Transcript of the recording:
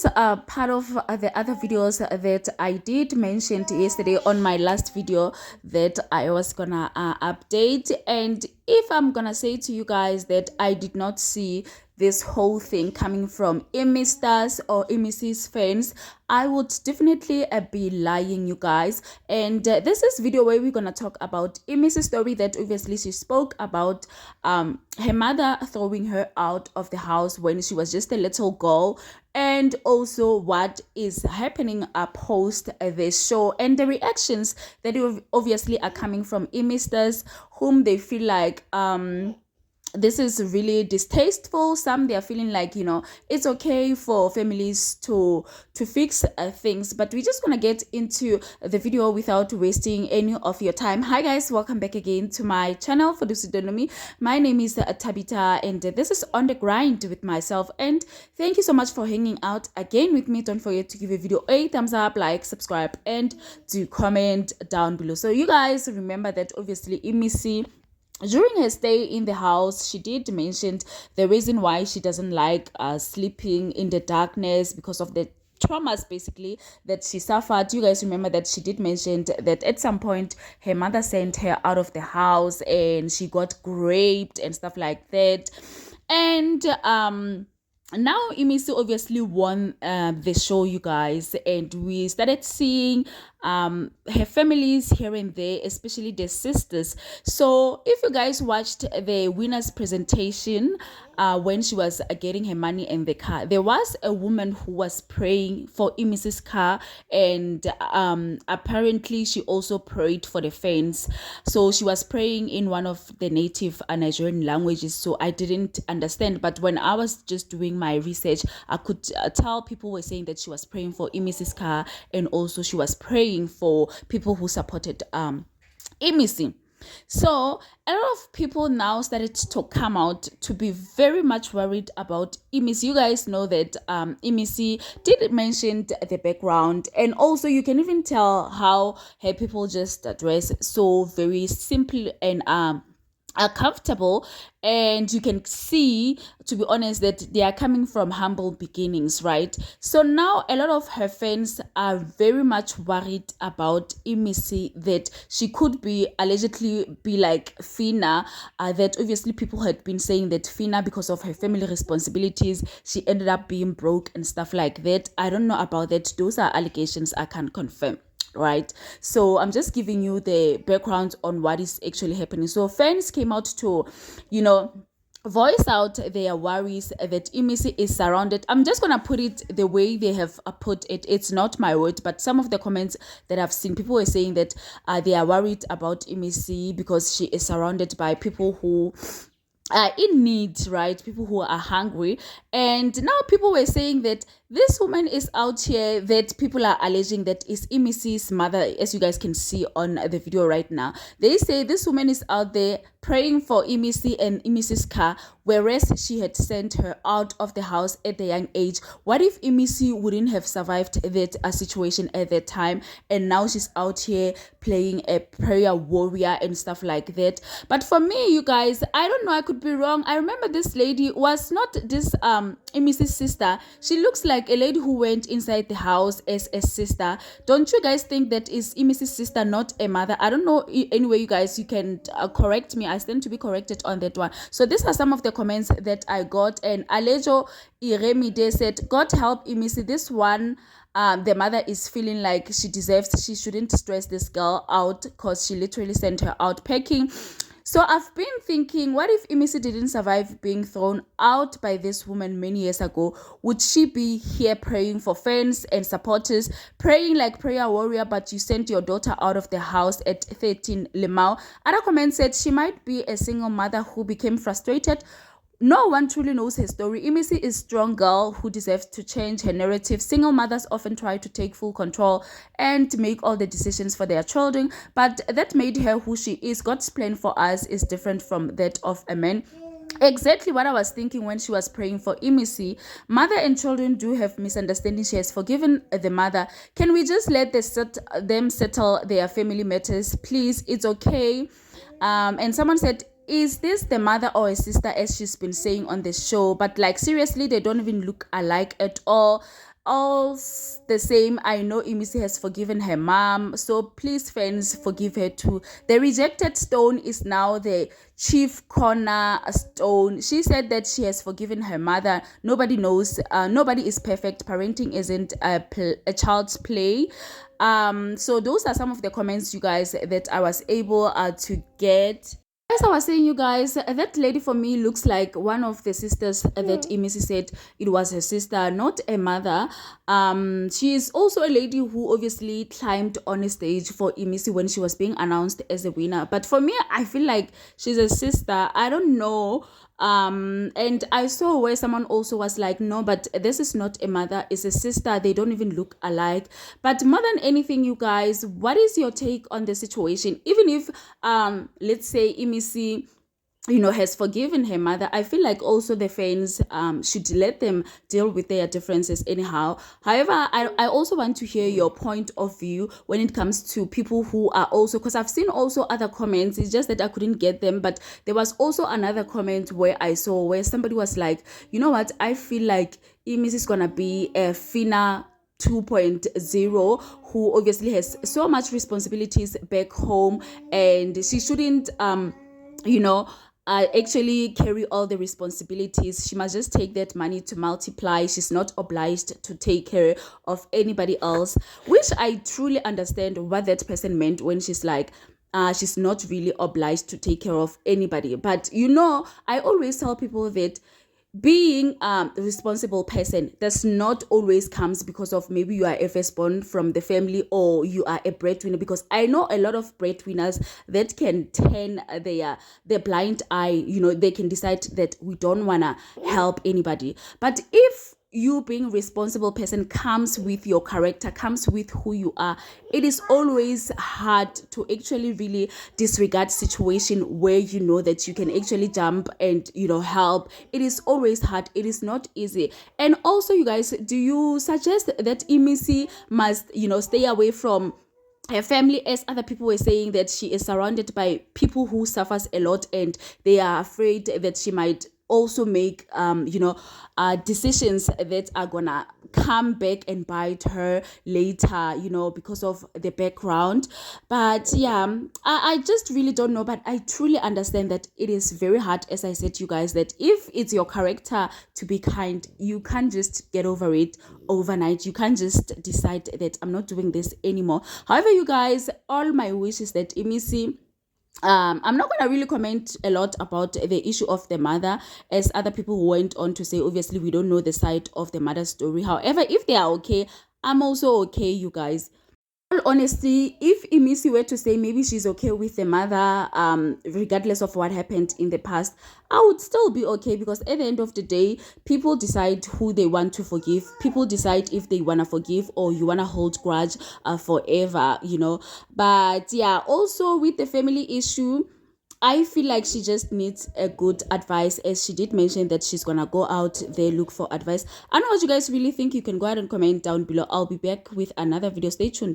Part of the other videos that I did mention yesterday on my last video that I was gonna update. And if I'm gonna say to you guys that I did not see this whole thing coming from Imisters or Imisi's fans, I would definitely be lying, you guys. And this is video where we're gonna talk about Imisi's story that obviously she spoke about her mother throwing her out of the house when she was just a little girl, and also what is happening post the show and the reactions that obviously are coming from Imisters, whom they feel like this is really distasteful. Some they are feeling like, it's okay for families to fix things. But we're just gonna get into the video without wasting any of your time. Hi guys, welcome back again to my channel. For those who don't know me, my name is Tabitha, and this is On the Grind with myself. And thank you so much for hanging out again with me. Don't forget to give a video a thumbs up, like, subscribe, and do comment down below. So you guys remember that obviously Imisi, during her stay in the house, she did mention the reason why she doesn't like sleeping in the darkness because of the traumas basically that she suffered. You guys remember that she did mention that at some point her mother sent her out of the house and she got raped and stuff like that. And now Imisi obviously won the show, you guys, and we started seeing her families here and there, especially the sisters. So if you guys watched the winner's presentation when she was getting her money in the car, there was a woman who was praying for Imisi's car, and apparently she also prayed for the fans. So she was praying in one of the native Nigerian languages, so I didn't understand, but when I was just doing my research, I could tell people were saying that she was praying for Imisi's car, and also she was praying for people who supported Imisi. So a lot of people now started to come out to be very much worried about Imisi. You guys know that Imisi did mention the background, and also you can even tell how her people just dress so very simple and are comfortable, and you can see, to be honest, that they are coming from humble beginnings, right? So now a lot of her fans are very much worried about Imisi, that she could be allegedly be like Fina, that obviously people had been saying that Fina, because of her family responsibilities, she ended up being broke and stuff like that. I don't know about that. Those are allegations I can't confirm, right? So I'm just giving you the background on what is actually happening. So fans came out to voice out their worries that Imisi is surrounded. I'm just gonna put it the way they have put it. It's not my word, but some of the comments that I've seen, people were saying that they are worried about Imisi because she is surrounded by people who are in need, right? People who are hungry. And now people were saying that this woman is out here, that people are alleging that is Imisi's mother, as you guys can see on the video right now. They say this woman is out there praying for Imisi and Imisi's car, whereas she had sent her out of the house at a young age. What if Imisi wouldn't have survived that situation at that time, and now she's out here playing a prayer warrior and stuff like that? But for me, you guys, I don't know, I could be wrong. I remember this lady was not this Imisi's sister. She looks like a lady who went inside the house as a sister. Don't you guys think that is Imisi's sister, not a mother? I don't know. Anyway, you guys, you can correct me. I stand to be corrected on that one. So these are some of the comments that I got. And Alejo Iremide said, God help Imisi. This one, the mother is feeling like she shouldn't stress this girl out because she literally sent her out packing. So I've been thinking, what if Imisi didn't survive being thrown out by this woman many years ago? Would she be here praying for fans and supporters, praying like prayer warrior, but you sent your daughter out of the house at 13 Limau? Other comments said she might be a single mother who became frustrated. No one truly knows her story. Imisi is a strong girl who deserves to change her narrative. Single mothers often try to take full control and make all the decisions for their children, but that made her who she is. God's plan for us is different from that of a man. Exactly what I was thinking when she was praying for Imisi. Mother and children do have misunderstandings. She has forgiven the mother. Can we just let them settle their family matters, please? It's okay. And someone said, is this the mother or a sister, as she's been saying on the show? But like seriously, they don't even look alike at all. all the same, I know Imisi has forgiven her mom, so please fans, forgive her too. The rejected stone is now the chief cornerstone. She said that she has forgiven her mother. Nobody knows, nobody is perfect. Parenting isn't a child's play. So those are some of the comments, you guys, that I was able to get. As I was saying, you guys, that lady for me looks like one of the sisters that Imisi said it was her sister, not a mother. She is also a lady who obviously climbed on a stage for Imisi when she was being announced as a winner. But for me, I feel like she's a sister. I don't know. And I saw where someone also was like, no, but this is not a mother, it's a sister, they don't even look alike. But more than anything, you guys, what is your take on the situation? Even if let's say Imisi has forgiven her mother, I feel like also the fans should let them deal with their differences anyhow. However, I also want to hear your point of view when it comes to people who are also, because I've seen also other comments, it's just that I couldn't get them, but there was also another comment where I saw where somebody was like, you know what, I feel like Imisi is gonna be a Fina 2.0, who obviously has so much responsibilities back home, and she shouldn't actually carry all the responsibilities. She must just take that money to multiply. She's not obliged to take care of anybody else, which I truly understand what that person meant when she's like, she's not really obliged to take care of anybody. But I always tell people that being a responsible person does not always comes because of maybe you are a firstborn from the family or you are a breadwinner, because I know a lot of breadwinners that can turn their blind eye. They can decide that we don't want to help anybody. But if you being responsible person comes with your character, comes with who you are, it is always hard to actually really disregard situation where that you can actually jump and help. It is always hard, it is not easy. And also, you guys, do you suggest that Imisi must stay away from her family, as other people were saying that she is surrounded by people who suffers a lot and they are afraid that she might also make decisions that are gonna come back and bite her later, because of the background. But yeah, I just really don't know, but I truly understand that it is very hard, as I said, you guys, that if it's your character to be kind, you can't just get over it overnight. You can't just decide that I'm not doing this anymore. However, you guys, all my wish is that Imisi, I'm not gonna really comment a lot about the issue of the mother, as other people went on to say obviously we don't know the side of the mother's story. However, if they are okay, I'm also okay, you guys. Honestly, if Imisi were to say maybe she's okay with the mother, regardless of what happened in the past, I would still be okay, because at the end of the day, people decide who they want to forgive. People decide if they want to forgive or you want to hold grudge forever, But yeah, also with the family issue, I feel like she just needs a good advice, as she did mention that she's gonna go out there, look for advice. I know what you guys really think. You can go ahead and comment down below. I'll be back with another video. Stay tuned.